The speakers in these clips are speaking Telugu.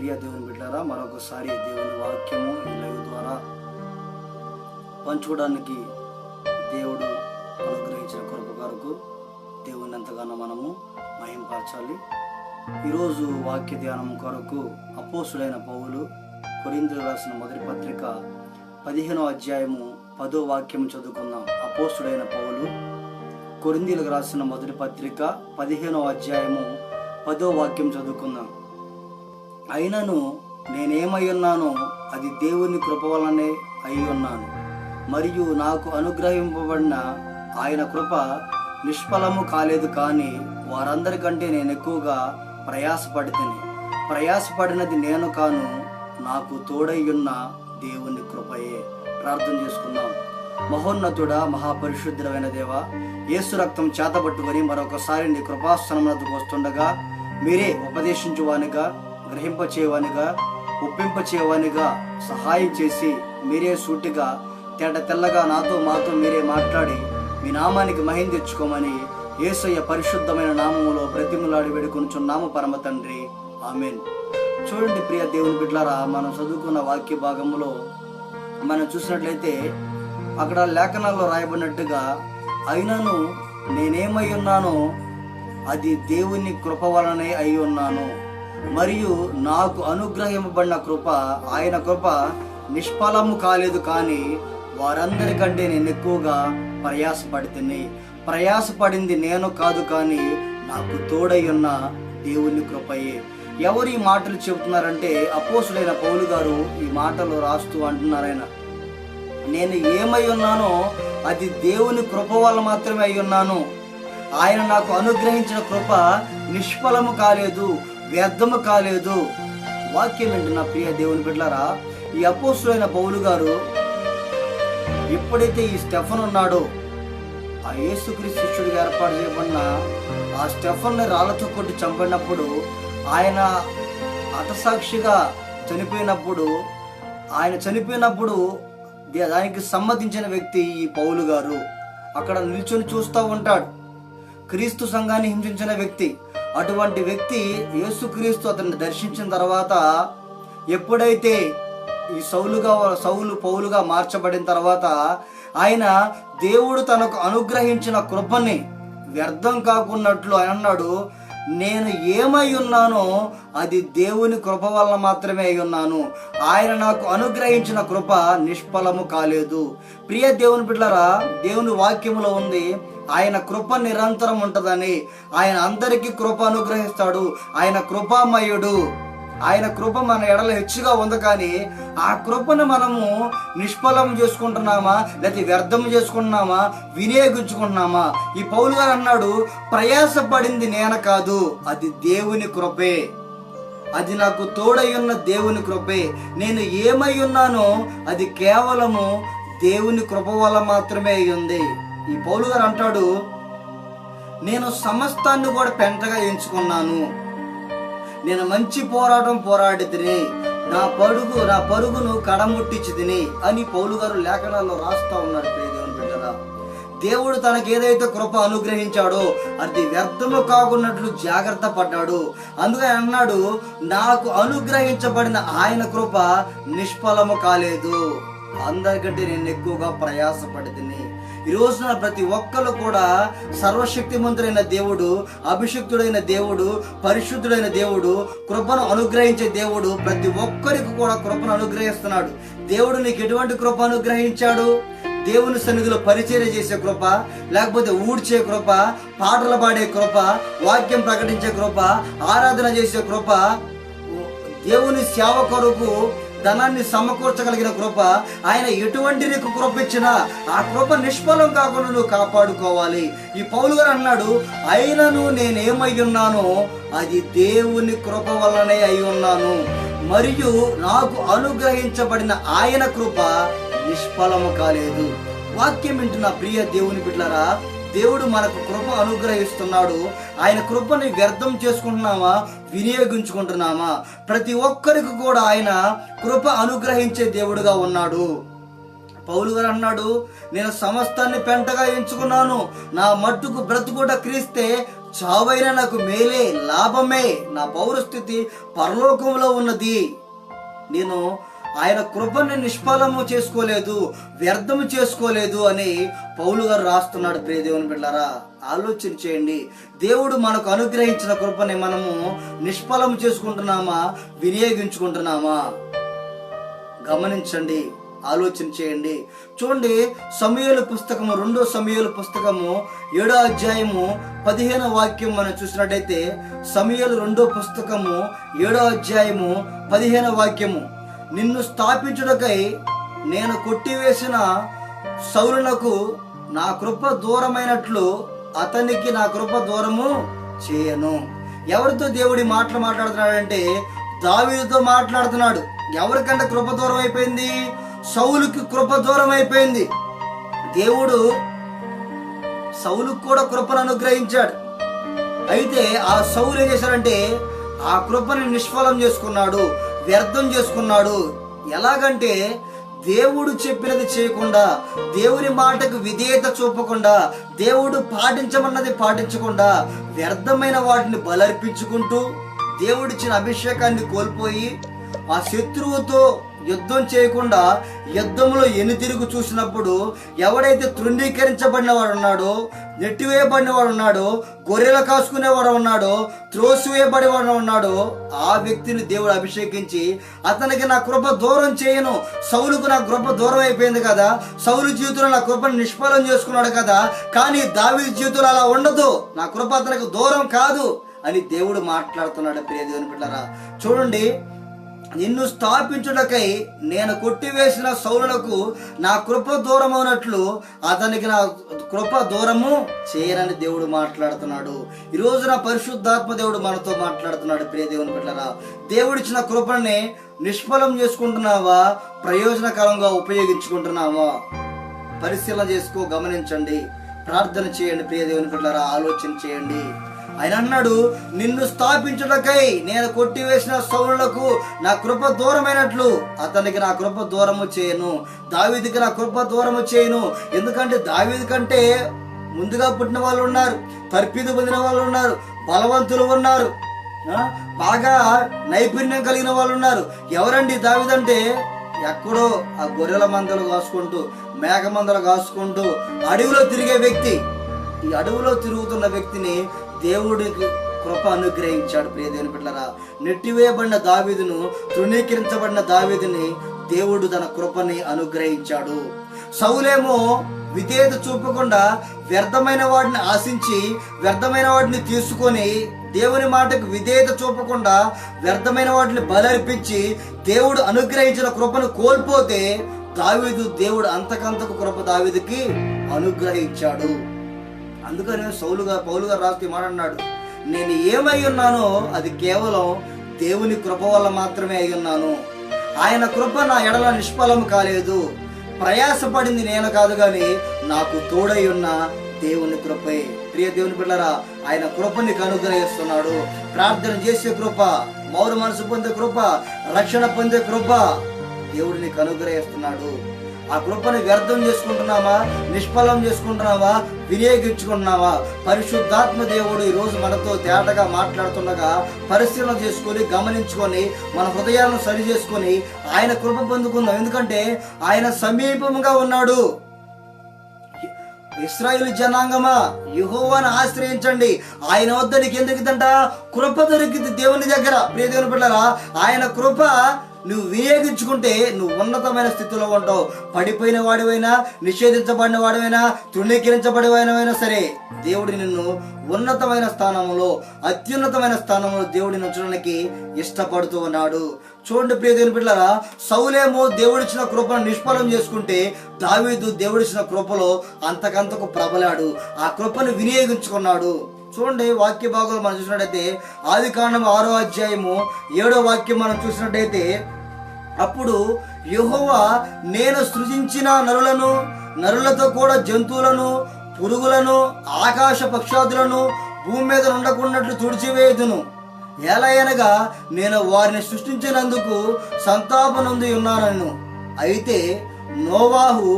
ప్రియ దేవుని బిడ్డారా, మరొకసారి దేవుని వాక్యము ఈ లైవ్ ద్వారా పంచుకోవడానికి దేవుడు అనుగ్రహించిన కృప కొరకు దేవుని ఎంతగానో మనము మహింపరచాలి. ఈరోజు వాక్య ధ్యానం కొరకు అపోస్తుడైన పౌలు కొరింథీయులకు రాసిన మొదటి పత్రిక 15వ అధ్యాయము 10వ వాక్యం చదువుకుందాం. అపోస్తుడైన పౌలు కొరింథీయులకు రాసిన మొదటి పత్రిక 15వ అధ్యాయము 10వ వాక్యం చదువుకుందాం. అయినను నేనేమై ఉన్నానో అది దేవుని కృప వలనే అయి ఉన్నాను, మరియు నాకు అనుగ్రహింపబడిన ఆయన కృప నిష్ఫలము కాలేదు. కానీ వారందరికంటే నేను ఎక్కువగా ప్రయాసపడినది నేను కాను, నాకు తోడయ్యున్న దేవుని కృపయే. ప్రార్థన చేసుకుందాం. మహోన్నతుడా, మహాపరిశుద్ధుడైన దేవ, యేసు రక్తం చేతబట్టుకొని మరొకసారి నీ కృపాసనమునకు వస్తుండగా మీరే ఉపదేశించువానిగా, గ్రహింపచేయవానిగా, ఒప్పింపచేయవానిగా సహాయం చేసి మీరే సూటిగా తేట తెల్లగా మాతో మీరే మాట్లాడి మీ నామానికి మహిమ తెచ్చుకోమని యేసయ్య పరిశుద్ధమైన నామములో బ్రతిములాడి వేడుకొనుచున్నాము పరమ తండ్రి, ఆమేన్. చూడండి ప్రియ దేవుని బిడ్డలారా, మనం చదువుకున్న వాక్య భాగంలో మనం చూసినట్లయితే అక్కడ లేఖనాల్లో రాయబడినట్టుగా అయినను నేనేమై ఉన్నానో అది దేవుని కృప వలనే అయి ఉన్నాను, మరియు నాకు అనుగ్రహింపబడిన కృప ఆయన కృప నిష్ఫలము కాలేదు. కానీ వారందరికంటే నేను ఎక్కువగా ప్రయాసపడింది నేను కాదు, కానీ నాకు తోడై ఉన్న దేవుని కృపయే. ఎవరు ఈ మాటలు చెబుతున్నారంటే అపోస్తుడైన పౌలు గారు ఈ మాటలు రాస్తూ అంటున్నారాయన, నేను ఏమై ఉన్నానో అది దేవుని కృప వల్ల మాత్రమే అయి ఉన్నాను. ఆయన నాకు అనుగ్రహించిన కృప నిష్ఫలము కాలేదు, వ్యర్థము కాలేదు. వాక్యం వింటున్న ప్రియ దేవుని బిడ్డలారా, ఈ అపోస్తుడైన పౌలు గారు ఎప్పుడైతే ఈ స్టెఫన్ ఉన్నాడో, ఆ యేసుక్రీస్తు శిష్యుడిగా ఏర్పాటు చేయబడిన ఆ స్టెఫన్ని రాళ్లతో కొట్టి చంపినప్పుడు, ఆయన హతసాక్షిగా చనిపోయినప్పుడు దానికి సమ్మతించిన వ్యక్తి ఈ పౌలు గారు. అక్కడ నిల్చొని చూస్తూ ఉంటాడు. క్రీస్తు సంఘాన్ని హింసించిన వ్యక్తి. అటువంటి వ్యక్తి యేసుక్రీస్తు అతన్ని దర్శించిన తర్వాత, ఎప్పుడైతే ఈ సౌలు పౌలుగా మార్చబడిన తర్వాత, ఆయన దేవుడు తనకు అనుగ్రహించిన కృపని వ్యర్థం కాకున్నట్లు ఆయన అన్నాడు, నేను ఏమై ఉన్నానో అది దేవుని కృప వల్ల మాత్రమే అయి ఉన్నాను. ఆయన నాకు అనుగ్రహించిన కృప నిష్ఫలము కాలేదు. ప్రియ దేవుని బిడ్డలారా, దేవుని వాక్యములో ఉంది ఆయన కృప నిరంతరం ఉంటుందని. ఆయన అందరికీ కృప అనుగ్రహిస్తాడు. ఆయన కృపామయుడు. ఆయన కృప మన ఎడల హెచ్చుగా ఉంది. కానీ ఆ కృపను మనము నిష్ఫలం చేసుకుంటున్నామా, లేకపోతే వ్యర్థం చేసుకుంటున్నామా, వినియోగించుకుంటున్నామా? ఈ పౌలు గారు అన్నాడు, ప్రయాసపడింది నేను కాదు, అది దేవుని కృపే. అది నాకు తోడై ఉన్న దేవుని కృపే. నేను ఏమై ఉన్నానో అది కేవలము దేవుని కృప వల్ల మాత్రమే అయ్యింది. ఈ పౌలు గారు అంటాడు, నేను సమస్తాన్ని కూడా పెంటగా ఎంచుకున్నాను, నేను మంచి పోరాటం పోరాడి తిని నా పరుగును కడముట్టించి తిని అని పౌలు గారు లేఖనాల్లో రాస్తా ఉన్నారు. దేవుని బిడ్డరా, దేవుడు తనకు ఏదైతే కృప అనుగ్రహించాడో అది వ్యర్థము కాకున్నట్లు జాగ్రత్త పడ్డాడు. అందుకని అన్నాడు, నాకు అనుగ్రహించబడిన ఆయన కృప నిష్ఫలము కాలేదు, అందరికంటే నేను ఎక్కువగా ప్రయాసపడితిని. ఈ రోజున ప్రతి ఒక్కరు కూడా సర్వశక్తిమంతుడైన దేవుడు, అభిషిక్తుడైన దేవుడు, పరిశుద్ధుడైన దేవుడు, కృపను అనుగ్రహించే దేవుడు ప్రతి ఒక్కరికి కూడా కృపను అనుగ్రహిస్తున్నాడు. దేవుడు నీకు ఎటువంటి కృప అనుగ్రహించాడు? దేవుని సన్నిధిలో పరిచర్య చేసే కృప, లేకపోతే ఊడ్చే కృప, పాటలు పాడే కృప, వాక్యం ప్రకటించే కృప, ఆరాధన చేసే కృప, దేవుని సేవ కొరకు ధనాన్ని సమకూర్చగలిగిన కృప. ఆయన ఎటువంటి నీకు కృప ఇచ్చినా ఆ కృప నిష్ఫలం కాకుండా నువ్వు కాపాడుకోవాలి. ఈ పౌలు గారు అన్నాడు, అయినను నేనేమై ఉన్నానో అది దేవుని కృప వల్లనే అయి ఉన్నాను, మరియు నాకు అనుగ్రహించబడిన ఆయన కృప నిష్ఫలము కాలేదు. వాక్యం వింటున్న ప్రియ దేవుని బిడ్డలారా, దేవుడు మనకు కృప అనుగ్రహిస్తున్నాడు. ఆయన కృపని వ్యర్థం చేసుకుంటున్నామా, వినియోగించుకుంటున్నామా? ప్రతి ఒక్కరికి కూడా ఆయన కృప అనుగ్రహించే దేవుడుగా ఉన్నాడు. పౌలు గారు అన్నాడు, నేను సమస్తాన్ని పెంటగా ఎంచుకున్నాను, నా మట్టుకు బ్రతుకుట క్రీస్తే, చావైనా నాకు మేలే, లాభమే, నా పౌరస్థితి పరలోకంలో ఉన్నది. నేను ఆయన కృపని నిష్ఫలము చేసుకోలేదు, వ్యర్థము చేసుకోలేదు అని పౌలు గారు రాస్తున్నాడు. ప్రియ దేవుని బిడ్డలారా, ఆలోచన చేయండి. దేవుడు మనకు అనుగ్రహించిన కృపని మనము నిష్ఫలము చేసుకుంటున్నామా, వినియోగించుకుంటున్నామా? గమనించండి, ఆలోచన చేయండి. చూడండి, సమూయేలు పుస్తకము, 2 సమూయేలు పుస్తకము 7వ అధ్యాయము 15వ వాక్యం మనం చూసినట్టయితే, సమూయేలు 2వ పుస్తకము 7వ అధ్యాయము 15వ వాక్యము, నిన్ను స్థాపించుటకై నేను కొట్టివేసిన సౌలునకు నా కృప దూరమైనట్లు అతనికి నా కృప దూరము చేయను. ఎవరితో దేవుడి మాటలు మాట్లాడుతున్నాడంటే దావీదుతో మాట్లాడుతున్నాడు. ఎవరికంటే కృప దూరం అయిపోయింది? సౌలుకి కృప దూరం అయిపోయింది. దేవుడు సౌలుకు కూడా కృపను అనుగ్రహించాడు. అయితే ఆ సౌలు ఏం చేశాడంటే ఆ కృపని నిష్ఫలం చేసుకున్నాడు, వ్యర్థం చేసుకున్నాడు. ఎలాగంటే దేవుడు చెప్పినది చేయకుండా, దేవుని మాటకు విధేయత చూపకుండా, దేవుడు పాటించమన్నది పాటించకుండా వ్యర్థమైన వాటిని బలర్పించుకుంటూ దేవుడిచ్చిన అభిషేకాన్ని కోల్పోయి ఆ శత్రువుతో యుద్ధం చేయకుండా యుద్ధంలో ఎన్నితిరుగు చూసినప్పుడు ఎవడైతే తృణీకరించబడిన వాడు ఉన్నాడో, నెట్టివేయబడిన వాడు ఉన్నాడో, గొర్రెలు కాసుకునేవాడు ఉన్నాడో, త్రోసివేయబడేవాడు ఉన్నాడో, ఆ వ్యక్తిని దేవుడు అభిషేకించి అతనికి నా కృప దూరం చేయను. సౌలుకు నా కృప దూరం అయిపోయింది కదా, సౌలు జీవితంలో నా కృపను నిష్ఫలం చేసుకున్నాడు కదా, కానీ దావీదు జీవితంలో అలా ఉండదు, నా కృప అతనికి దూరం కాదు అని దేవుడు మాట్లాడుతున్నాడు. ప్రియ దేవుని బిడ్డలారా, చూడండి, నిన్ను స్థాపించుటకై నేను కొట్టివేసిన సౌలునకు నా కృప దూరమైనట్లు అతనికి నా కృప దూరము చేయనని దేవుడు మాట్లాడుతున్నాడు. ఈ రోజున పరిశుద్ధాత్మ దేవుడు మనతో మాట్లాడుతున్నాడు. ప్రియ దేవుని బిడ్డలారా, దేవుడిచ్చిన కృపని నిష్ఫలం చేసుకుంటున్నావా, ప్రయోజనకరంగా ఉపయోగించుకుంటున్నావా? పరిశీలన చేసుకో, గమనించండి, ప్రార్థన చేయండి. ప్రియ దేవుని బిడ్డలారా, ఆలోచన చేయండి. ఆయన అన్నాడు, నిన్ను స్థాపించుటకై నేను కొట్టివేసిన సౌలులకు నా కృప దూరమైనట్లు అతనికి నా కృప దూరము చేయను, దావీదుకి నా కృప దూరము చేయను. ఎందుకంటే దావీదు కంటే ముందుగా పుట్టిన వాళ్ళు ఉన్నారు, తర్ఫీదు పొందిన వాళ్ళు ఉన్నారు, బలవంతులు ఉన్నారు, బాగా నైపుణ్యం కలిగిన వాళ్ళు ఉన్నారు. ఎవరండి దావీదు అంటే? ఎక్కడో ఆ గొర్రెల మందలు కాసుకుంటూ, మేక మందలు కాసుకుంటూ అడవిలో తిరిగే వ్యక్తి. ఈ అడవిలో తిరుగుతున్న వ్యక్తిని దేవుడికి కృప అనుగ్రహించాడు. ప్రియ దేవుని బిడ్డలారా, నెట్టివేయబడిన దావీదును, తృణీకరించబడిన దావీదుని దేవుడు తన కృపని అనుగ్రహించాడు. సౌలేమో విధేయత చూపకుండా వ్యర్థమైన వాటిని ఆశించి వ్యర్థమైన వాటిని తీసుకొని దేవుని మాటకు విధేయత చూపకుండా వ్యర్థమైన వాటిని బలర్పించి దేవుడు అనుగ్రహించిన కృపను కోల్పోతే దేవుడు అంతకంతకు కృప దావీదుకి అనుగ్రహించాడు. అందుకని పౌలు గారు రాస్తే మాట అన్నాడు, నేను ఏమై ఉన్నానో అది కేవలం దేవుని కృప వల్ల మాత్రమే అయి ఉన్నాను. ఆయన కృప నా ఎడల నిష్ఫలం కాలేదు. ప్రయాసపడింది నేను కాదు, కానీ నాకు తోడై ఉన్న దేవుని కృపే. ప్రియ దేవుని బిడ్డలారా, ఆయన కృప నీకు అనుగ్రహిస్తున్నాడు. ప్రార్థన చేసే కృప, మారు మనసు పొందే కృప, రక్షణ పొందే కృప దేవుడు నీకు అనుగ్రహిస్తున్నాడు. ఆ కృపను వ్యర్థం చేసుకుంటున్నావా, నిష్ఫలం చేసుకుంటున్నావా, వినియోగించుకుంటున్నావా? పరిశుద్ధాత్మ దేవుడు ఈరోజు మనతో తేటగా మాట్లాడుతుండగా పరిశీలన చేసుకొని, గమనించుకొని, మన హృదయాలను సరి చేసుకొని ఆయన కృప పొందుకుందాం. ఎందుకంటే ఆయన సమీపంగా ఉన్నాడు. ఇశ్రాయేలు జనాంగమా, యెహోవాను ఆశ్రయించండి, ఆయన వద్ద నీకు ఎందుకుందంట? కృప దొరికింది దేవుని దగ్గర. ప్రియ దేవుని బిడ్డలారా, ఆయన కృప నువ్వు వినియోగించుకుంటే నువ్వు ఉన్నతమైన స్థితిలో ఉంటావు. పడిపోయిన వాడివైనా, నిషేధించబడిన వాడివైనా, తృణీకరించబడినవైనా సరే దేవుడు నిన్ను ఉన్నతమైన స్థానంలో, అత్యున్నతమైన స్థానంలో దేవుడిని ఉంచడానికి ఇష్టపడుతూ ఉన్నాడు. చూడండి ప్రియ దేవుని బిడ్డలారా, సౌలేమో దేవుడిచ్చిన కృపను నిష్ఫలం చేసుకుంటే దావీదు దేవుడిచ్చిన కృపలో అంతకంతకు ప్రబలాడు. ఆ కృపను వినియోగించుకున్నాడు. చూడండి, వాక్య భాగంలో మనం చూసినట్టయితే ఆదికాండం 6వ అధ్యాయము 7వ వాక్యం మనం చూసినట్టయితే, అప్పుడు యెహోవా నేను సృజించిన నరులతో కూడా జంతువులను, పురుగులను, ఆకాశ పక్షాదులను భూమి మీద ఉండకున్నట్లు తుడిచివేయుదును. ఎలాగనగా నేను వారిని సృష్టించినందుకు సంతాపనందు ఉన్నానను. అయితే నోవాహు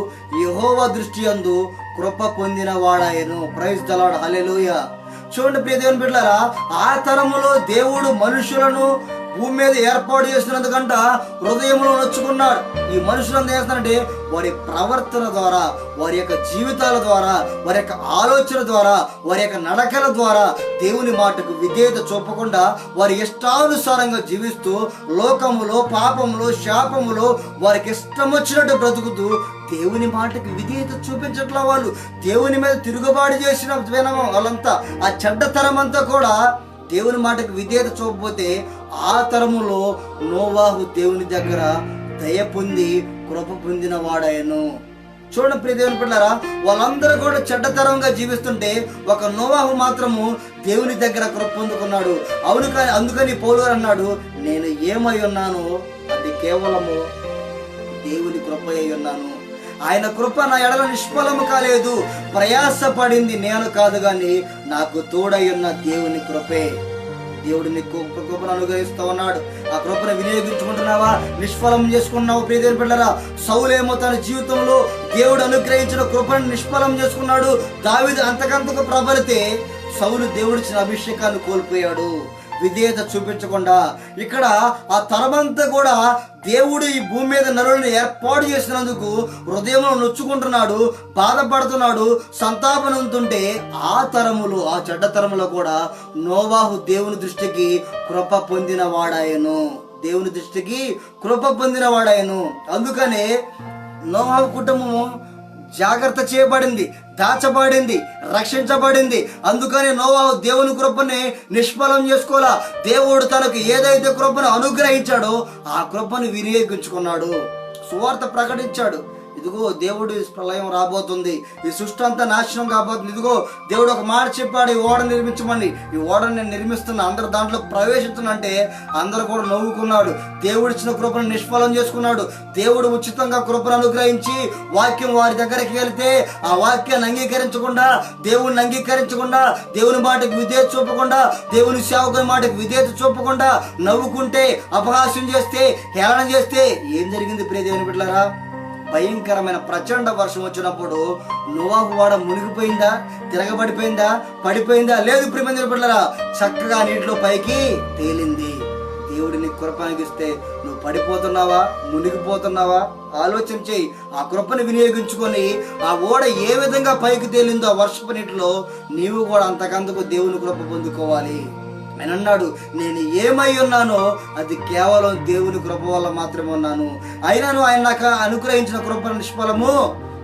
యెహోవా దృష్టి యందు కృప పొందిన వాడాయను. ప్రైజ్ ది లార్డ్, హల్లెలూయా. చూడండి ప్రియ దేవుని బిడ్డలారా, ఆ తరములో దేవుడు మనుషులను భూమి మీద ఏర్పాటు చేసినందుకంట హృదయంలో నొచ్చుకున్నాడు. ఈ మనుషులను చేస్తానంటే వారి ప్రవర్తన ద్వారా, వారి యొక్క జీవితాల ద్వారా, వారి యొక్క ఆలోచన ద్వారా, వారి యొక్క నడకల ద్వారా దేవుని మాటకు విధేయత చూపకుండా వారి ఇష్టానుసారంగా జీవిస్తూ లోకములో, పాపములో, శాపములో వారికి ఇష్టం వచ్చినట్టు బ్రతుకుతూ దేవుని మాటకి విధేయత చూపించట్లా. వాళ్ళు దేవుని మీద తిరుగుబాటు చేసిన వాళ్ళంతా, ఆ చెడ్డ తరం అంతా కూడా దేవుని మాటకు విధేయత చూపకపోతే ఆ తరములో నోవాహు దేవుని దగ్గర దయ పొంది కృప పొందిన వాడాయను. చూడండి ప్రియ దేవుని బిడ్డలారా, వాళ్ళందరూ కూడా చెడ్డతరంగా జీవిస్తుంటే ఒక నోవాహు మాత్రము దేవుని దగ్గర కృప పొందుకున్నాడు. అందుకని పౌలు గారు అన్నాడు, నేను ఏమై ఉన్నానో అది కేవలము దేవుని కృప అయి ఉన్నాను. ఆయన కృప నా ఎడల నిష్ఫలము కాలేదు. ప్రయాసపడింది నేను కాదు కానీ నాకు తోడై ఉన్న దేవుని కృపే. దేవుడు నీకు కృపను అనుగ్రహిస్తూ ఉన్నాడు. ఆ కృపను వినియోగించుకుంటున్నావా? నిష్ఫలం చేసుకున్నావు ప్రియ దేవుని బిడ్డలారా. సౌలేమో తన జీవితంలో దేవుడు అనుగ్రహించిన కృపను నిష్ఫలం చేసుకున్నాడు. దావీదు అంతకంతకు ప్రబలితే సౌలు దేవుడిచ్చిన అభిషేకాన్ని కోల్పోయాడు విధేయత చూపించకుండా. ఇక్కడ ఆ తరమంతా కూడా దేవుడు ఈ భూమి మీద నరులను ఏర్పాటు చేసినందుకు హృదయంలో నొచ్చుకుంటున్నాడు, బాధపడుతున్నాడు, సంతాపనంతుంటే ఆ తరములో, ఆ చెడ్డ తరములో కూడా నోవాహు దేవుని దృష్టికి కృప పొందిన వాడాయను. దేవుని దృష్టికి కృప పొందిన వాడాయను. అందుకనే నోవాహు కుటుంబము జాగ్రత్త చేయబడింది, దాచబడింది, రక్షించబడింది. అందుకని నోవాహు దేవుని కృపని నిష్ఫలం చేసుకోవాలా. దేవుడు తనకు ఏదైతే కృపను అనుగ్రహించాడో ఆ కృపను వినియోగించుకున్నాడు, సువార్త ప్రకటించాడు. ఇదిగో దేవుడు ప్రళయం రాబోతుంది, ఈ సృష్టి అంతా నాశనం కాబోతుంది. ఇదిగో దేవుడు ఒక మాట చెప్పాడు, ఈ ఓడ నిర్మించమని. ఈ ఓడను నేను నిర్మిస్తున్నా, అందరు దాంట్లో ప్రవేశిస్తున్నంటే అందరూ కూడా నవ్వుకున్నాడు. దేవుడు ఇచ్చిన కృపను నిష్ఫలం చేసుకున్నాడు. దేవుడు ఉచితంగా కృపను అనుగ్రహించి వాక్యం వారి దగ్గరికి వెళితే ఆ వాక్యాన్ని అంగీకరించకుండా, దేవుడిని అంగీకరించకుండా, దేవుని మాటకు విధేయత చూపకుండా, దేవుని సేవకుని మాటకు విధేయత చూపకుండా నవ్వుకుంటే, అపహాస్యం చేస్తే, హేళన చేస్తే ఏం జరిగింది ప్రియ దేవుని బిడ్డలారా? భయంకరమైన ప్రచండ వర్షం వచ్చినప్పుడు నోవాహు వాడ మునిగిపోయిందా, తిరగబడిపోయిందా, పడిపోయిందా? లేదు ప్రియమైన బిడ్డలారా, చక్కగా నీటిలో పైకి తేలింది. దేవుడిని కృప అనిగిస్తే నువ్వు పడిపోతున్నావా, మునిగిపోతున్నావా? ఆలోచన చేయి. ఆ కృపను వినియోగించుకొని ఆ ఓడ ఏ విధంగా పైకి తేలిందో ఆ వర్షపు నీటిలో నీవు కూడా అంతకంతకు దేవుని కృప పొందుకోవాలి. ఆయన అన్నాడు, నేను ఏమై ఉన్నానో అది కేవలం దేవుని కృప వల్ల మాత్రమే ఉన్నాను. అయినాను ఆయన నాకు అనుగ్రహించిన కృప నిష్ఫలము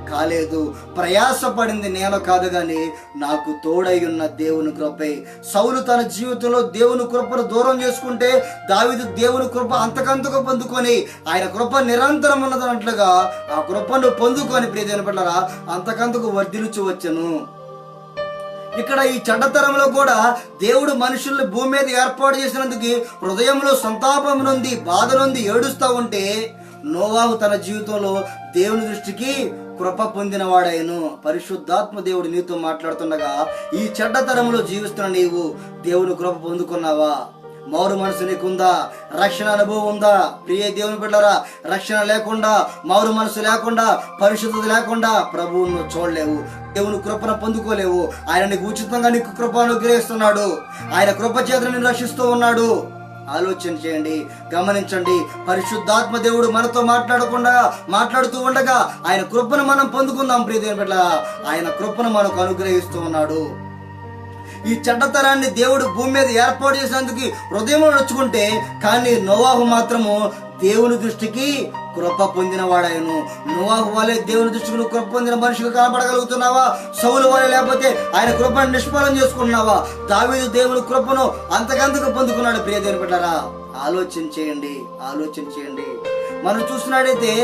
కాలేదు. ప్రయాసపడింది నేను కాదు కానీ నాకు తోడై ఉన్న దేవుని కృపే. సౌలు తన జీవితంలో దేవుని కృపను దూరం చేసుకుంటే దావీదు దేవుని కృప అంతకంతకు పొందుకొని ఆయన కృప నిరంతరం ఉన్నదన్నట్లుగా ఆ కృపను పొందుకొని ప్రియ దేవుని బిడ్డలారా అంతకంతకు వర్ధిల్లుచు వచ్చెను. ఇక్కడ ఈ చెడ్డతరంలో కూడా దేవుడు మనుషుల్ని భూమి మీద ఏర్పాటు చేసినందుకు హృదయంలో సంతాపం నుండి, బాధ నుండి ఏడుస్తూ ఉంటే నోవాహు తన జీవితంలో దేవుని దృష్టికి కృప పొందిన వాడాయను. పరిశుద్ధాత్మ దేవుడు నీతో మాట్లాడుతుండగా ఈ చెడ్డతరంలో జీవిస్తున్న నీవు దేవుని కృప పొందుకున్నావా? మారు మనసు నీకుందా? రక్షణ అనుభవం ఉందా? ప్రియ దేవుని బిడ్డలారా, రక్షణ లేకుండా, మారు మనసు లేకుండా, పరిశుద్ధత లేకుండా ప్రభువును చూడలేవు, దేవుని కృపను పొందుకోలేవు. ఆయన నీకు ఉచితంగా నీకు కృప అనుగ్రహిస్తున్నాడు. ఆయన కృప చేత నిన్ను రక్షిస్తూ ఉన్నాడు. ఆలోచన చేయండి, గమనించండి. పరిశుద్ధాత్మ దేవుడు మనతో మాట్లాడుతూ ఉండగా ఆయన కృపను మనం పొందుకుందాం ప్రియ దేవుని బిడ్డలారా. ఆయన కృపను మనకు అనుగ్రహిస్తూ ఉన్నాడు. ఈ చెడ్డతరాన్ని దేవుడు భూమి మీద ఏర్పాటు చేసేందుకు హృదయంలో నొచ్చుకుంటే, కానీ నోవాహు మాత్రము దేవుని దృష్టికి కృప పొందిన వాడాయను. నోవాహు వలె దేవుని దృష్టికి కృప పొందిన మనిషిగా కనబడగలుగుతున్నావా? సౌలు వలె లేకపోతే ఆయన కృపను నిష్ఫలం చేసుకుంటున్నావా? దావీదు దేవుని కృపను అంతకంతకు పొందుకున్నాడు. ప్రియ దేవుని బిడ్డలారా, ఆలోచన చేయండి, ఆలోచన చేయండి. మనం చూసినట్టయితే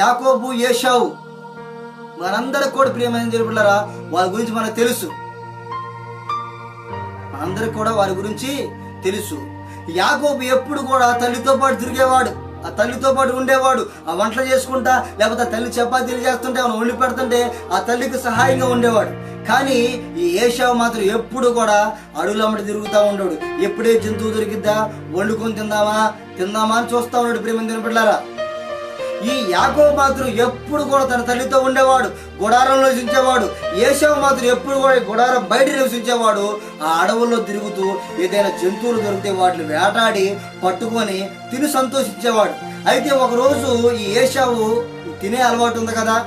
యాకోబు ఏశావు మనందరికి కూడా ప్రియమైన దేవుని బిడ్డలారా వారి గురించి మనకు తెలుసు. మనందరికి కూడా వారి గురించి తెలుసు. యాకోబు ఎప్పుడు కూడా తల్లితో పాటు తిరిగేవాడు, ఆ తల్లితో పాటు ఉండేవాడు. ఆ వంటలు చేసుకుంటా, లేకపోతే ఆ తల్లి చపాతీలు చేస్తుంటే ఆమెను వండి పెడుతుంటే ఆ తల్లికి సహాయంగా ఉండేవాడు. కానీ ఈ ఏశావు మాత్రం ఎప్పుడు కూడా అడుగులమ్మటి తిరుగుతూ ఉండేవాడు. ఎప్పుడే జంతువు దొరికిద్దా వండుకొని తిందామా అని చూస్తూ ఉన్నాడు. ప్రేమ బిడ్డలారా, ఈ యాకోబు మాత్రం ఎప్పుడు కూడా తన తల్లితో ఉండేవాడు, గుడారంలో నివసించేవాడు. ఏశావు మాత్రం ఎప్పుడు కూడా గుడారం బయట నివసించేవాడు. ఆ అడవుల్లో తిరుగుతూ ఏదైనా జంతువులు దొరికితే వాటిని వేటాడి పట్టుకొని తిని సంతోషించేవాడు. అయితే ఒకరోజు ఈ ఏశావు తినే అలవాటు ఉంది కదా,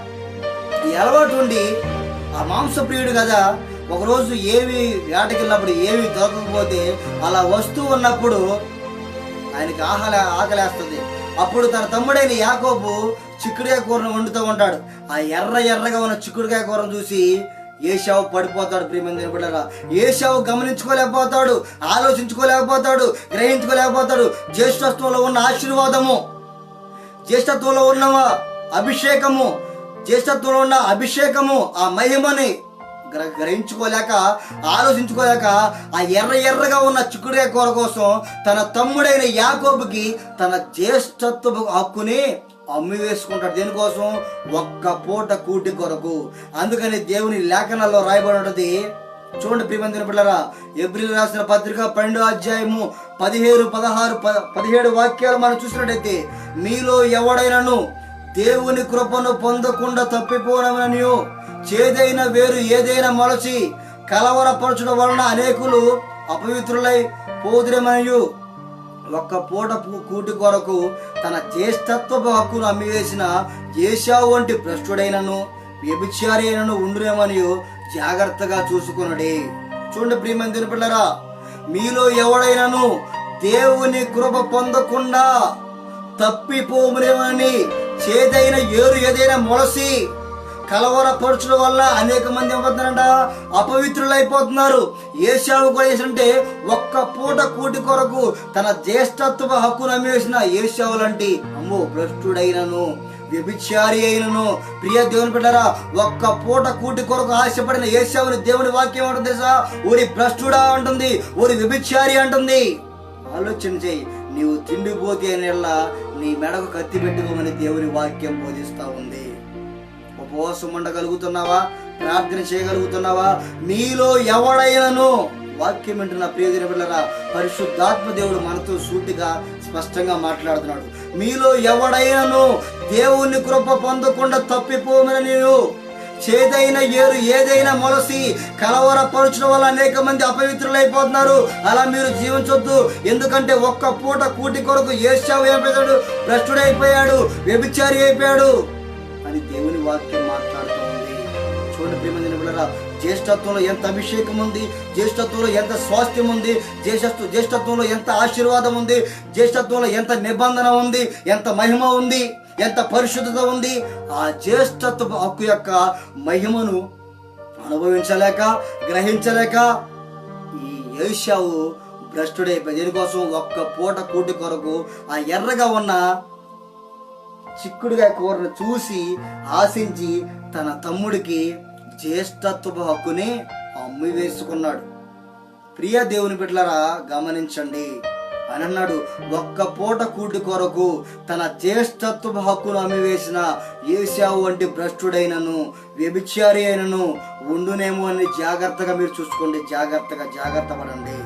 ఈ అలవాటు ఉండి ఆ మాంసప్రియుడు కదా, ఒకరోజు ఏవి వేటకెళ్ళినప్పుడు ఏవి దొరకకపోతే అలా వస్తూ ఉన్నప్పుడు ఆయనకి ఆకలేస్తుంది. అప్పుడు తన తమ్ముడైన యాకోబు చిక్కుడుకాయ కూరను వండుతూ ఉంటాడు. ఆ ఎర్రగా ఉన్న చిక్కుడుకాయ కూరను చూసి ఏశావు పడిపోతాడు. ప్రియమైన బిడ్డలారా, ఏశావు గమనించుకోలేకపోతాడు, ఆలోచించుకోలేకపోతాడు, గ్రహించుకోలేకపోతాడు. జ్యేష్ఠత్వంలో ఉన్న ఆశీర్వాదము, జ్యేష్ఠత్వంలో ఉన్న అభిషేకము, ఆ మహిమని గ్రహించుకోలేక, ఆలోచించుకోలేక ఆ ఎర్రగా ఉన్న చిక్కుడుకాయ కూర కోసం తన తమ్ముడైన యాకోబుకి తన జ్యేష్ఠత్వపు హక్కుని అమ్మి వేసుకుంటాడు. దేనికోసం? ఒక్క పూట కూటి కొరకు. అందుకని దేవుని లేఖనాల్లో రాయబడి ఉంటుంది. చూడండి ప్రియమైన బిడ్డలారా, ఎబ్రిల్ రాసిన పత్రిక 12వ అధ్యాయము 15, 16, 17 వాక్యాలు మనం చూసినట్టయితే, మీలో ఎవడైనాను దేవుని కృపను పొందకుండా తప్పిపోనమనియు చేదైన వేరు ఏదైనా మొలచి కలవరపరచడం వలన అనేకులు అపవిత్రులై పోదురేమనియు ఒక్క పూట కూటి కొరకు తన జ్యేష్ఠత్వపు హక్కును అమ్మివేసిన ఏశావు వంటి భ్రష్టుడైనను వ్యభిచారి అయినను ఉండునేమనియు జాగ్రత్తగా చూసుకునుడి. చూడండి ప్రియమైన పిల్లరా, మీలో ఎవడైనాను దేవుని కృప పొందకుండా తప్పిపోమునేమని చేదైన ఏరు ఏదైనా మొలసి కలవరపరచడం వల్ల అనేక మంది ఏమవుతున్నారంట? అపవిత్రులైపోతున్నారు. ఏశావు కూడా ఏంటంటే ఒక్క పూట కూటి కొరకు తన జ్యేష్ఠత్వ హక్కును అమ్మేసిన ఏశావు లాంటి భ్రష్టుడైనను వ్యభిచారి అయినను. ప్రియ దేవుని బిడ్డలారా, ఒక్క పూట కూటి కొరకు ఆశపడిన ఏశావుని దేవుని వాక్యం ఉంటుంది తెలుసా? ఊరి భ్రష్టుడా అంటుంది, ఊరి వ్యభిచారి అంటుంది. ఆలోచన చేయి, నీవు తిండిపోతే నెల నీ మెడకు కత్తి పెట్టుకోమని దేవుని వాక్యం బోధిస్తా ఉంది. ఉపవాసం ఉండగలుగుతున్నావా? ప్రార్థన చేయగలుగుతున్నావా? మీలో ఎవడైనాను, వాక్యం వింటున్న ప్రియమైన బిడ్డలారా, పరిశుద్ధాత్మ దేవుడు మనతో సూటిగా స్పష్టంగా మాట్లాడుతున్నాడు. మీలో ఎవడైనాను దేవుని కృప పొందకుండా తప్పిపోమని చేదైన ఏరు ఏదైనా మొలసి కలవరపరచడం వల్ల అనేక మంది అపవిత్రులైపోతున్నారు. అలా మీరు జీవించొద్దు. ఎందుకంటే ఒక్క పూట కూటి కొరకు ఏశావు ఏమైపోయాడు? భ్రష్టుడైపోయాడు, వ్యభిచారి అయిపోయాడు అని దేవుని వాక్యం మాట్లాడుతూ ఉంది. చూడండి ప్రియమైన బిడ్డలారా, జ్యేష్ఠత్వంలో ఎంత అభిషేకం ఉంది, జ్యేష్ఠత్వంలో ఎంత స్వాస్థ్యం ఉంది, జ్యేష్ఠత్వంలో ఎంత ఆశీర్వాదం ఉంది, జ్యేష్ఠత్వంలో ఎంత నిబంధన ఉంది, ఎంత మహిమ ఉంది, ఎంత పరిశుద్ధత ఉంది. ఆ జ్యేష్ఠత్వ హక్కు యొక్క మహిమను అనుభవించలేక, గ్రహించలేక ఈ ఏశావు భ్రష్టుడైపోయి దేనికోసం? ఒక్క పూట కూటి కొరకు ఆ ఎర్రగా ఉన్న చిక్కుడుగా కూరను చూసి ఆశించి తన తమ్ముడికి జ్యేష్ఠత్వ హక్కుని అమ్మి వేసుకున్నాడు. ప్రియ దేవుని బిడ్డలారా, గమనించండి అని అన్నాడు. ఒక్క పూట కూటి కొరకు తన జ్యేష్ఠత్వ హక్కును అమ్మివేసిన ఏశావు వంటి భ్రష్టుడైనను వ్యభిచారి అయినను ఉండునేమో అని జాగ్రత్తగా మీరు చూసుకోండి. జాగ్రత్త పడండి.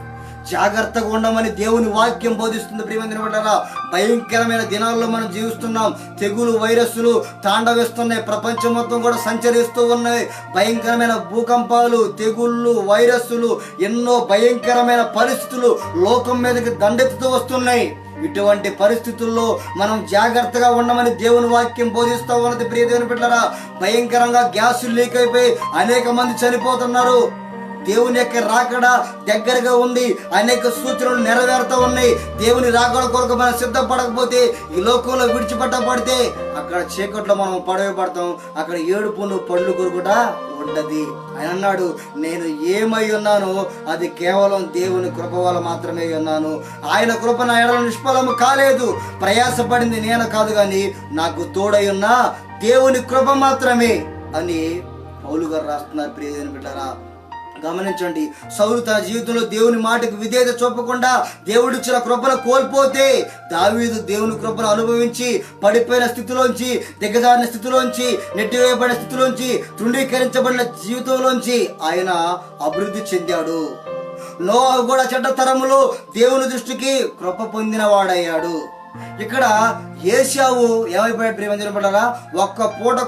జాగ్రత్తగా ఉండమని దేవుని వాక్యం బోధిస్తుంది. ప్రియమైన బిడ్డలారా, భయంకరమైన దినాల్లో మనం జీవిస్తున్నాం. తెగులు, వైరస్సులు తాండవిస్తున్నాయి. ప్రపంచం మొత్తం కూడా సంచరిస్తూ ఉన్నాయి. భయంకరమైన భూకంపాలు, తెగుళ్ళు, వైరస్సులు, ఎన్నో భయంకరమైన పరిస్థితులు లోకం మీదకి దండెత్తుతూ వస్తున్నాయి. ఇటువంటి పరిస్థితుల్లో మనం జాగ్రత్తగా ఉండమని దేవుని వాక్యం బోధిస్తూ ఉన్నది. ప్రియ దేవుని బిడ్డలారా, భయంకరంగా గ్యాసులు లీక్ అయిపోయి అనేక మంది చనిపోతున్నారు. దేవుని యొక్క రాకడ దగ్గరగా ఉంది. అనేక సూచనలు నెరవేరుతూ ఉన్నాయి. దేవుని రాకడ కొరకు మనం సిద్ధపడకపోతే, ఈ లోకంలో విడిచిపెట్టబడితే అక్కడ చీకట్లో మనం పడతాం. అక్కడ ఏడుపును పళ్ళు కొరుకుట ఉండదు. ఆయన అన్నాడు, నేను ఏమై ఉన్నానో అది కేవలం దేవుని కృప వల్ల మాత్రమే ఉన్నాను. ఆయన కృప నా ఎడల నిష్ఫలము కాలేదు. ప్రయాసపడింది నేను కాదు, కానీ నాకు తోడై ఉన్న దేవుని కృప మాత్రమే అని పౌలు గారు రాస్తున్నారు. ప్రియమైన బిడ్డలారా, గమనించండి. సౌలు తన జీవితంలో దేవుని మాటకు విధేయత చూపకుండా దేవుడిచ్చిన కృపను కోల్పోతే, దావీదు దేవుని కృపను అనుభవించి పడిపోయిన స్థితిలోంచి, దిగజారిన స్థితిలోంచి, నెట్టివేయబడిన స్థితిలోంచి, తృణీకరించబడిన జీవితంలోంచి ఆయన అభివృద్ధి చెందాడు. నోవహు కూడా చెడ్డ తరములో దేవుని దృష్టికి కృప పొందిన వాడయ్యాడు. ఇక్కడ ఏశావు ఏమైపోయాడు ప్రియమైన బిడ్డలారా, ఒక్క పూట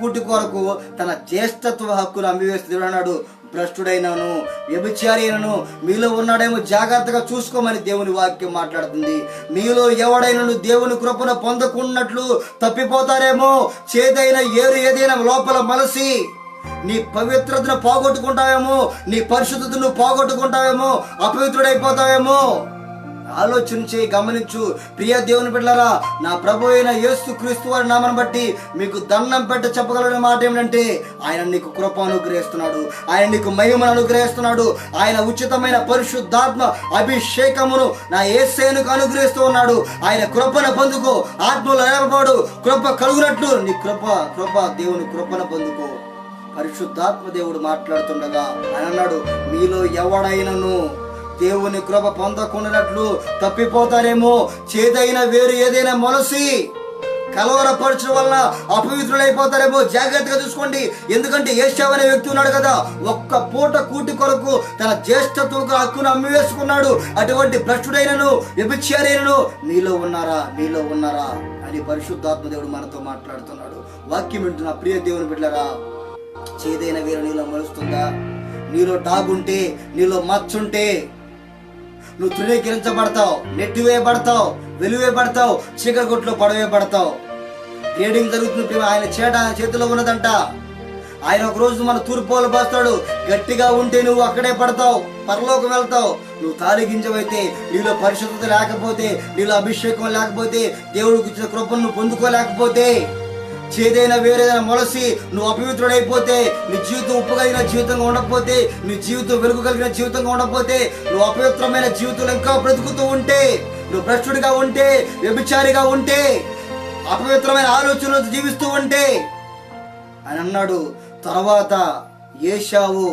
కూటి కొరకు తన జ్యేష్ఠత్వ హక్కును అమ్మివేసి దేవుడు అన్నాడు, భ్రష్టుడైనను వ్యభిచారి అయినను మీలో ఉన్నాడేమో జాగ్రత్తగా చూసుకోమని దేవుని వాక్యం మాట్లాడుతుంది. మీలో ఎవడైనను దేవుని కృపను పొందకున్నట్లు తప్పిపోతారేమో. చేదైన ఏరు ఏదైనా లోపల మలసి నీ పవిత్రతను పోగొట్టుకుంటావేమో, నీ పరిశుద్ధతను పోగొట్టుకుంటావేమో, అపవిత్రుడైపోతావేమో. ఆలోచన చేయి, గమనించు ప్రియ దేవుని బిడ్డలారా. నా ప్రభు అయిన యేసు క్రీస్తు వారి నామను బట్టి మీకు దండం పెట్టి చెప్పగలిగిన మాట ఏమిటంటే, ఆయన నీకు కృప అనుగ్రహిస్తున్నాడు, ఆయన నీకు మహిమను అనుగ్రహిస్తున్నాడు, ఆయన ఉచితమైన పరిశుద్ధాత్మ అభిషేకమును నా యేసుకు అనుగ్రహిస్తూ ఉన్నాడు. ఆయన కృపను పొందుకో, ఆత్మలో నిలబడు, కృప కలుగునట్లు నీ కృప దేవుని కృపను పొందుకో. పరిశుద్ధాత్మ దేవుడు మాట్లాడుతుండగా ఆయన అన్నాడు, మీలో ఎవడైనను దేవుని కృప పొందకుండానట్లు తప్పిపోతారేమో. చేదైన వేరు ఏదైనా మొలసి కలవరపరచడం వల్ల అపవిత్రులైపోతారేమో. జాగ్రత్తగా చూసుకోండి. ఎందుకంటే ఏశావు అనే వ్యక్తి ఉన్నాడు కదా, ఒక్క పూట కూటి కొరకు తన జ్యేష్ఠత్వ హక్కును అమ్మివేసుకున్నాడు. అటువంటి భ్రష్టుడైనను వ్యభిచారైనను మీలో ఉన్నారా అని పరిశుద్ధాత్మ దేవుడు మనతో మాట్లాడుతున్నాడు. వాక్యం వింటున్న ప్రియ దేవుని బిడ్డలారా, చేదైన వేరు నీలో మొలుస్తుందా? నీలో డాగుంటే, నీలో మచ్చుంటే నువ్వు తృణీకరించబడతావు, నెట్టివేయబడతావు, వెలువేయబడతావు, చీకటి కొట్లో పడవేయబడతావు. ట్రేడింగ్ జరుగుతుంది, ఆయన చేతిలో ఉన్నదంట. ఆయన ఒక రోజు మన తూర్పులు పోస్తాడు. గట్టిగా ఉంటే నువ్వు అక్కడే పడతావు, పరలోకం వెళ్తావు. నువ్వు తాలిగించవైతే, నీలో పరిశుద్ధత లేకపోతే, నీలో అభిషేకం లేకపోతే, దేవుడికి ఇచ్చిన కృపను నువ్వు పొందుకోలేకపోతే, చేదైనా వేరేదైనా మొలసి నువ్వు అపవిత్రుడైపోతే, నీ జీవితం ఉప్పు కలిగిన జీవితంగా ఉండకపోతే, నీ జీవితం వెలుగు కలిగిన జీవితంగా ఉండకపోతే, నువ్వు అపవిత్రమైన జీవితంలో ఇంకా బ్రతుకుతూ ఉంటే, నువ్వు భ్రష్టుడిగా ఉంటే, వ్యభిచారిగా ఉంటే, అపవిత్రమైన ఆలోచనలు జీవిస్తూ ఉంటే అని అన్నాడు. తర్వాత ఏశావు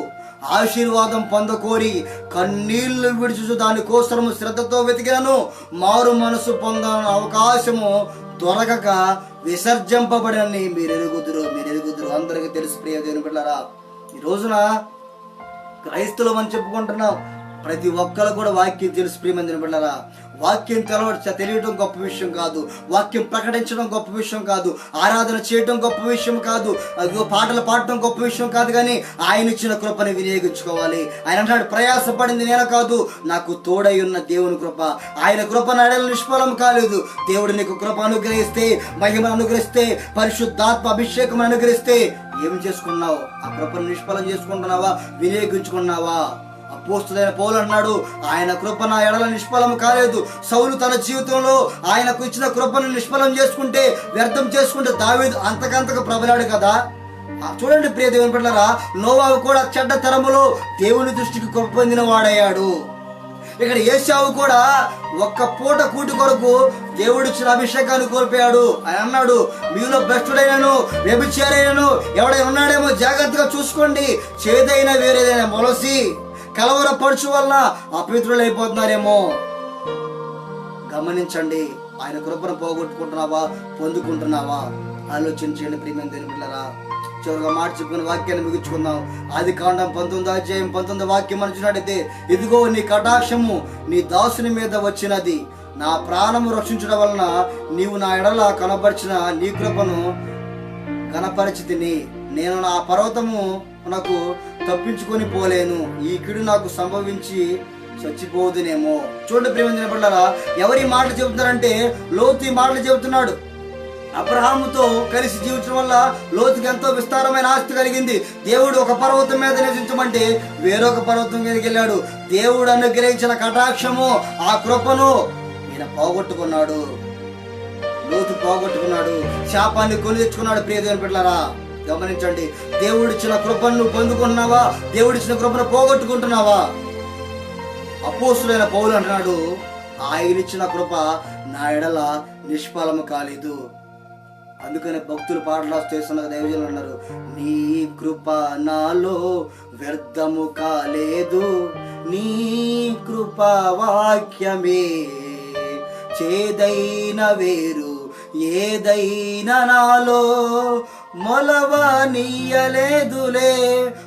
ఆశీర్వాదం పొందకోరి కన్నీళ్లు విడిచుచు దానికోసము శ్రద్ధతో వెతికినను మారు మనసు పొందని అవకాశము దొరకక విసర్జింపబడని మీరు ఎరుగుదురు. అందరికీ తెలుసు ప్రియ దేవుని బిడ్డలారా, ఈ రోజున క్రైస్తవులు అని చెప్పుకుంటున్నాం, ప్రతి ఒక్కరు కూడా వాక్యం తెలుసు ప్రియమైన దేవుని బిడ్డలారా. వాక్యం తెలియడం గొప్ప విషయం కాదు, వాక్యం ప్రకటించడం గొప్ప విషయం కాదు, ఆరాధన చేయడం గొప్ప విషయం కాదు, పాటలు పాడటం గొప్ప విషయం కాదు, కానీ ఆయన ఇచ్చిన కృపని వినియోగించుకోవాలి. ఆయన అంటాడు, ప్రయాసపడింది నేను కాదు, నాకు తోడై ఉన్న దేవుని కృప. ఆయన కృప నాడలు నిష్ఫలం కాలేదు. దేవుడు నీకు కృప అనుగ్రహిస్తే, మహిమ అనుగ్రహిస్తే, పరిశుద్ధాత్మ అభిషేకం అనుగ్రహిస్తే ఏమి చేసుకున్నావు? ఆ కృపను నిష్ఫలం చేసుకుంటున్నావా, వినియోగించుకున్నావా? అపోస్తులైన పౌలు అన్నాడు, ఆయన కృప నా ఎడల నిష్ఫలం కాలేదు. సౌలు తన జీవితంలో ఆయనకు ఇచ్చిన కృపను నిష్ఫలం చేసుకుంటే, వ్యర్థం చేసుకుంటే దావీదు అంతకంతకు ప్రబలాడు కదా. చూడండి ప్రియ దేవుని బిడ్డలారా, నోవాహు కూడా చెడ్డ తరములో దేవుని దృష్టికి కృప పొందిన వాడయ్యాడు. ఇక్కడ ఏశావు కూడా ఒక్క పూట కూటి కొరకు దేవుడిచ్చిన అభిషేకాన్ని కోల్పోయాడు. ఆయన అన్నాడు, మీలో భ్రష్టుడైనను వ్యభిచారైనను ఎవడైనా ఉన్నాడేమో జాగ్రత్తగా చూసుకోండి. చేదైన వేరేదైనా మొలసి కలవరపరచు వల్ల అపవిత్రులైపోతున్నారేమో. గమనించండి, ఆయన కృపను పోగొట్టుకుంటున్నావా, పొందుకుంటున్నావా? ఆలోచించండి ప్రియమైన దేవుని బిడ్డలారా. చివరిగా మాట చెప్పుకున్న వాక్యాన్ని ముగించుకుందాం. ఆదికాండం 19 వాక్యం అనుచున్నట్టయితే, ఇదిగో నీ కటాక్షము నీ దాసుని మీద వచ్చినది, నా ప్రాణము రక్షించడం వలన నీవు నా ఎడల కనపరిచిన నీ కృపను కనపరిచితిని. నేను నా పర్వతము నాకు తప్పించుకొని పోలేను, ఈ కిడు నాకు సంభవించి చచ్చిపోదునేమో. చూడండి ప్రియమైన బిడ్డలారా, ఎవరి మాటలు చెబుతున్నారంటే లోతు ఈ మాటలు చెబుతున్నాడు. అబ్రహాముతో కలిసి జీవించడం వల్ల లోతుకి ఎంతో విస్తారమైన ఆస్తి కలిగింది. దేవుడు ఒక పర్వతం మీద నివసించమంటే వేరొక పర్వతం మీదకి వెళ్ళాడు. దేవుడు అనుగ్రహించిన కటాక్షము, ఆ కృపను ఈయన పోగొట్టుకున్నాడు. లోతు పోగొట్టుకున్నాడు, శాపాన్ని కొని తెచ్చుకున్నాడు. ప్రియ దేవుని బిడ్డలారా, గమనించండి, దేవుడిచ్చిన కృపను పొందుకుంటున్నావా, దేవుడిచ్చిన కృపను పోగొట్టుకుంటున్నావా? అపోస్తులైన పౌలు అంటున్నాడు, ఆయన ఇచ్చిన కృప నా ఎడల నిష్ఫలము కాలేదు. అందుకనే భక్తులు పాటలు చేస్తున్న దైవజనులు అన్నారు, నీ కృప నాలో వ్యర్థము కాలేదు, నీ కృప వాక్యమే చేదైన వేరు ఏదైనా నాలో మొలవనీయలేదులే.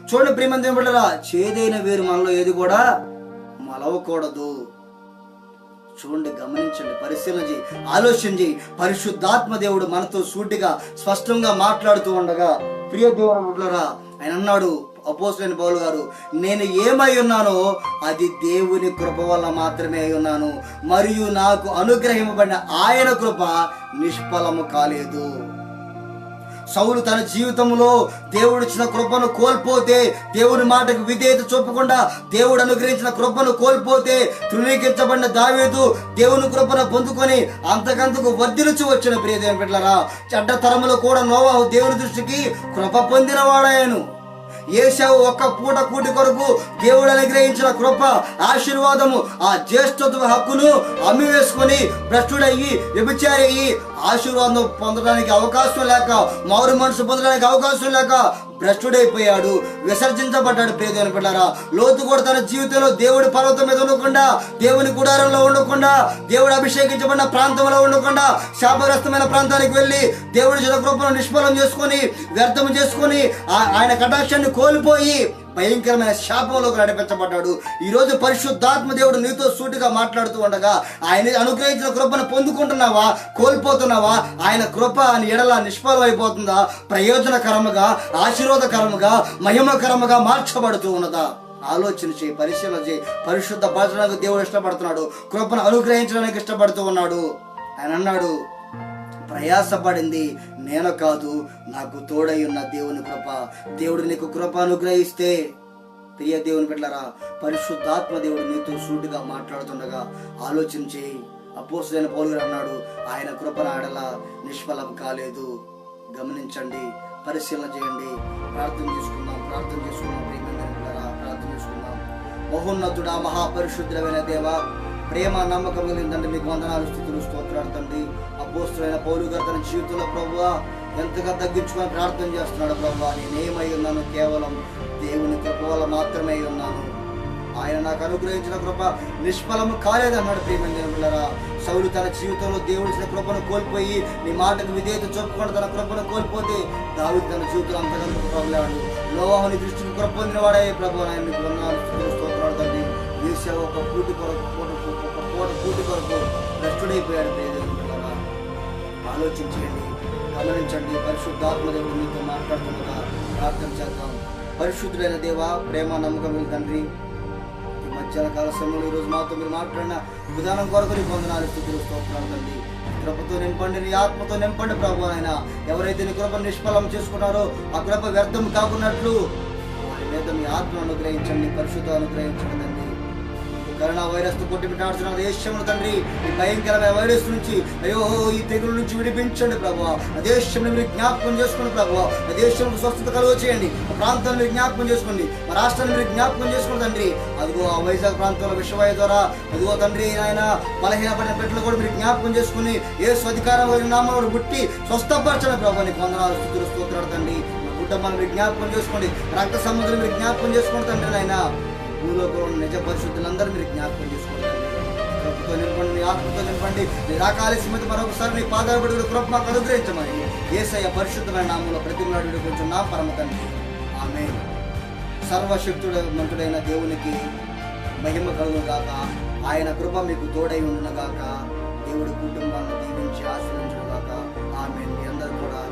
చూడండి ప్రియమైన దేవుని బిడ్డలారా, చేదైన వేరు మనలో ఏది కూడా మొలవకూడదు. చూడండి, గమనించండి, పరిశీలన చేయి, ఆలోచన చేయి. పరిశుద్ధాత్మ దేవుడు మనతో సూటిగా స్పష్టంగా మాట్లాడుతూ ఉండగా ప్రియ దేవుని బిడ్డలారా, ఆయన అన్నాడు, అపోస్తలుడైన పౌలు గారు, నేను ఏమై ఉన్నానో అది దేవుని కృప వల్ల మాత్రమే అయి ఉన్నాను, మరియు నాకు అనుగ్రహింపబడిన ఆయన కృప నిష్ఫలము కాలేదు. సౌలు తన జీవితంలో దేవుడు ఇచ్చిన కృపను కోల్పోతే, దేవుని మాటకు విధేయత చూపకుండా దేవుడు అనుగ్రహించిన కృపను కోల్పోతే, తృణీకరించబడిన దావీదు దేవుని కృపను పొందుకొని అంతకంతకు వర్ధిల్లుచు వచ్చిన ప్రియ దేవుని బిడ్డలారా, చెడ్డ తరములో కూడా నోవాహు దేవుని దృష్టికి కృప పొందిన వాడాయను. ఏశావు ఒక్క పూట కూటి కొరకు దేవుడు అనుగ్రహించిన కృప, ఆశీర్వాదము, ఆ జ్యేష్ఠత్వ హక్కును అమ్మివేసుకొని భ్రష్టుడయ్యి వ్యభిచారి అయ్యి ఆశీర్వాదం పొందడానికి అవకాశం లేక, మారు మనసు పొందడానికి అవకాశం లేక భ్రష్టుడైపోయాడు, విసర్జించబడ్డాడు. ప్రియమైన బిడ్డలారా, లోతు కూడా తన జీవితంలో దేవుడి పర్వతం మీద ఉండకుండా, దేవుని గుడారంలో ఉండకుండా, దేవుడు అభిషేకించబడిన ప్రాంతంలో ఉండకుండా శాపగ్రస్తమైన ప్రాంతానికి వెళ్ళి దేవుడి కృపను నిష్ఫలం చేసుకొని, వ్యర్థం చేసుకొని, ఆయన కటాక్షాన్ని కోల్పోయి భయంకరమైన శాపంలోకి నడిపించబడ్డాడు. ఈరోజు పరిశుద్ధాత్మ దేవుడు నీతో సూటిగా మాట్లాడుతూ ఉండగా, ఆయన అనుగ్రహించిన కృపను పొందుకుంటున్నావా, కోల్పోతున్నావా? ఆయన కృప అని ఎడల నిష్ఫలం అయిపోతుందా? ప్రయోజనకరముగా, ఆశీర్వాదకరముగా, మహిమకరముగా మార్చబడుతూ ఉన్నదా? ఆలోచన చేయి, పరిశీలన చేయి. పరిశుద్ధ పరచడానికి దేవుడు ఇష్టపడుతున్నాడు, కృపను అనుగ్రహించడానికి ఇష్టపడుతూ ఉన్నాడు. ఆయన అన్నాడు, ప్రయాసపడింది నేను కాదు, నాకు తోడై ఉన్న దేవుని కృప. దేవుడు నీకు కృప అనుగ్రహిస్తే, ప్రియ దేవుని బిడ్డలారా, పరిశుద్ధాత్మ దేవుడు నీతో సూటిగా మాట్లాడుతుండగా ఆలోచన చేయి. అపోస్తలుడైన పౌలు గారు అన్నాడు, ఆయన కృపను ఆడల నిష్ఫలం కాలేదు. గమనించండి, పరిశీలన చేయండి. ప్రార్థన చేసుకుందాం. ప్రియమైన బిడ్డలారా, ప్రార్థన చేసుకుందాం. మహోన్నతుడా, మహాపరిశుద్ధుడైన దేవా, ప్రేమ నమ్మకం కలిగిందండి, మీకు వందనాలు, స్తుతులు, స్తోత్రాలు తండ్రి. అపోస్తలుడైన పౌలు గారు తన జీవితంలో ప్రభువా ఎంతగా తగ్గించుకొని ప్రార్థన చేస్తున్నాడు. ప్రభువా, నేనేమై ఉన్నాను? కేవలం దేవుని కృప వల్ల మాత్రమే ఉన్నాను. ఆయన నాకు అనుగ్రహించిన కృప నిష్ఫలము కాలేదన్నాడు. ప్రియమైన బిడ్డలారా, సౌలు తన జీవితంలో దేవుడిచ్చిన కృపను కోల్పోయి, నీ మాటకు విధేయత చూపకుండా తన కృపను కోల్పోతే, దావీదు తన జీవితంలో అంతకంతకు ప్రభులాడు. నోవాహుని దృష్టికి కృప పొందిన వాడే. ప్రభు, ఆయన మీకు వందనాలు, స్తుతులు, స్తోత్రాలు తండ్రి. ఏశావు ఒక పూట కూటి కొరకు భ్రష్టుడైపోయాడు. ఆలోచించండి, గమనించండి. పరిశుద్ధాత్మ దేవుడు మీతో మాట్లాడుతుండగా ప్రార్థన చేద్దాం. పరిశుద్ధుడైన దేవా, ప్రేమ నమ్మకం తండ్రి, ఈ మధ్యాహ్న కాల సమయంలో ఈరోజు మాతో మీరు మాట్లాడిన విధానం కొరకు నీ వందనాలు, స్తుతులు, స్తోత్రాలు తండ్రి. కృపతో నింపండి, నీ ఆత్మతో నింపండి ప్రభు. ఆయన ఎవరైతే నీ కృపను నిష్ఫలం చేసుకున్నారో ఆ కృప వ్యర్థం కాకున్నట్లు వారి మీద మీ ఆత్మను అనుగ్రహించండి, పరిశుద్ధ అనుగ్రహించండి తండ్రి. కరోనా వైరస్ తో కొట్టిమిట్టాడుతున్న దేశంలో తండ్రి, ఈ భయంకరమైన వైరస్ నుంచి, అయ్యో ఈ తెగుల నుంచి విడిపించండి ప్రభు. ఆ దేశంలో మీరు జ్ఞాపకం చేసుకోండి ప్రభు. ఆ దేశంలో స్వస్థత కలుగ చేయండి. ఆ ప్రాంతాన్ని మీరు జ్ఞాపకం చేసుకోండి. మా రాష్ట్రాన్ని మీరు జ్ఞాపకం చేసుకోండి తండ్రి. అదిగో ఆ వైజాగ్ ప్రాంతంలో విషవాయు ద్వారా అదిగో తండ్రి, ఆయన బలహీనపడిన పెట్టలు కూడా మీరు జ్ఞాపకం చేసుకుని యేసు అధికారం నామమును పుట్టి స్వస్థపరచండి ప్రభు. నీకు వందనాలు, స్తుతులు, స్తోత్రాలు తండ్రి. మా కుటుంబాన్ని మీరు జ్ఞాపకం చేసుకోండి. రక్త సంబంధులు మీరు జ్ఞాపకం చేసుకోండి తండ్రి. నాయన భూలోకంలో నిజ పరిశుద్ధులందరూ మీరు జ్ఞాపకం చేసుకోండి. కృపతో నింపండి, నీ ఆత్మతో నింపండి. నీ రాకాలస్యమతి మరొకసారి నీ పాదాలు పడి కృప మాకు అనుగ్రహించమని యేసయ్య పరిశుద్ధమైన నామంలో ప్రతిమలాడు కొంచెం నా పరమ తండ్రి, ఆమేన్. సర్వశక్తుడు మంతుడైన దేవునికి మహిమ కలుగును గాక. ఆయన కృప మీకు తోడై ఉండును గాక. దేవుడి కుటుంబాన్ని దీవించి ఆశీర్వదించును గాక. ఆమేన్. మీ అందరూ కూడా